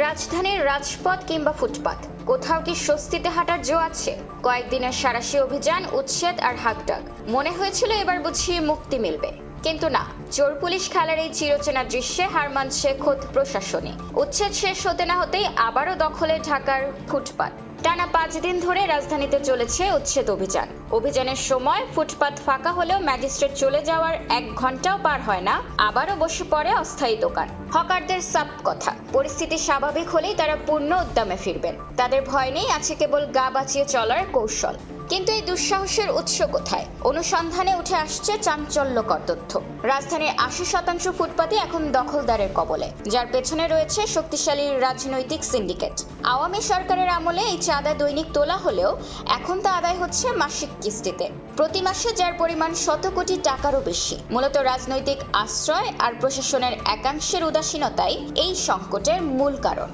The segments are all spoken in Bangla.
রাজধানীর রাজপথ কিংবা ফুটপাত কোথাও কি স্বস্তিতে হাঁটার জো আছে? কয়েকদিনের সাঁড়াশি অভিযান, উচ্ছেদ আর হাঁকডাক, মনে হয়েছিল এবার বুঝিয়ে মুক্তি মিলবে। কিন্তু না, চোর পুলিশ খেলার এই চিরচেনা দৃশ্যে হার মানছে খোদ প্রশাসনে। উচ্ছেদ শেষ হতে না হতেই আবারও দখলে ঢাকার ফুটপাত। টানা 5 দিন ধরে রাজধানীতে চলেছে উচ্ছেদ অভিযান। অভিযানের সময় ফুটপাত ফাঁকা হলেও ম্যাজিস্ট্রেট চলে যাওয়ার 1 ঘন্টাও পার হয় না, আবারও বসে পড়ে অস্থায়ী দোকান। হকারদের সাপ কথা, পরিস্থিতি স্বাভাবিক হলেই তারা পূর্ণ উদ্যমে ফিরবেন। তাদের ভয় নেই, আছে কেবল গা বাঁচিয়ে চলার কৌশল। কিন্তু এই দুঃসাহসের উৎস কোথায়? অনুসন্ধানে উঠে আসছে চাঞ্চল্যকর তথ্য। রাজধানীর 80% ফুটপাতই এখন দখলদারের কবলে, যার পেছনে রয়েছে শক্তিশালী রাজনৈতিক সিন্ডিকেট। আওয়ামী সরকারের আমলে এই চাঁদা দৈনিক তোলা হলেও এখন তা আদায় হচ্ছে মাসিক কিস্তিতে, প্রতি মাসে, যার পরিমাণ 100 কোটি টাকারও বেশি। মূলত রাজনৈতিক আশ্রয় আর প্রশাসনের একাংশের উদাসীনতাই এই সংকটের মূল কারণ।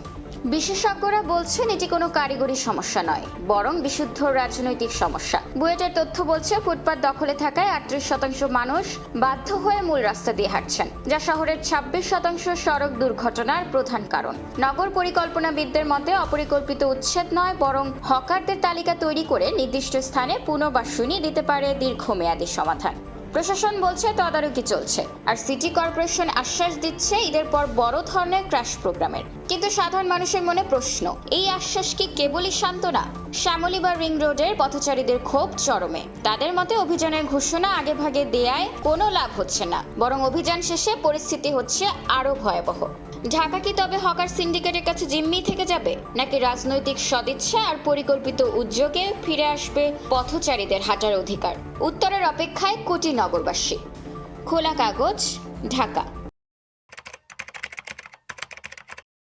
বিশেষজ্ঞরা বলছেন এটি কোনো কারিগরি সমস্যা নয়, বরং বিশুদ্ধ রাজনৈতিক সমস্যা। বুয়েটের তথ্য বলছে ফুটপাত দখলে থাকায় 38% মানুষ বাধ্য হয়ে মূল রাস্তা দিয়ে হাঁটছেন, যা শহরের 26% সড়ক দুর্ঘটনার প্রধান কারণ। নগর পরিকল্পনাবিদদের মতে অপরিকল্পিত উচ্ছেদ নয়, বরং হকারদের তালিকা তৈরি করে নির্দিষ্ট স্থানে পুনর্বাসনী দিতে পারে দীর্ঘমেয়াদী সমাধান। প্রশাসন বলছে তদারকি চলছে, আর সিটি কর্পোরেশন আশ্বাস দিচ্ছে ঈদের পর বড় ধরনের ক্র্যাশ প্রোগ্রামের। কিন্তু সাধারণ মানুষের মনে প্রশ্ন, এই আশ্বাস কি কেবলই সান্ত্বনা? শ্যামলী বা রিং রোডের পথচারীদের ক্ষোভ চরমে। তাদের মতে অভিযানের ঘোষণা আগেভাগে দেয়ায় কোনো লাভ হচ্ছে না, বরং অভিযান শেষে পরিস্থিতি হচ্ছে আরো ভয়াবহ। ঢাকা কি তবে হকার সিন্ডিকেটের কাছে জিম্মি থেকে যাবে, নাকি রাজনৈতিক সদিচ্ছা আর পরিকল্পিত উদ্যোগে ফিরে আসবে পথচারীদের হাঁটার অধিকার? উত্তরের অপেক্ষায় কোটি নগরবাসী। খোলা কাগজ, ঢাকা।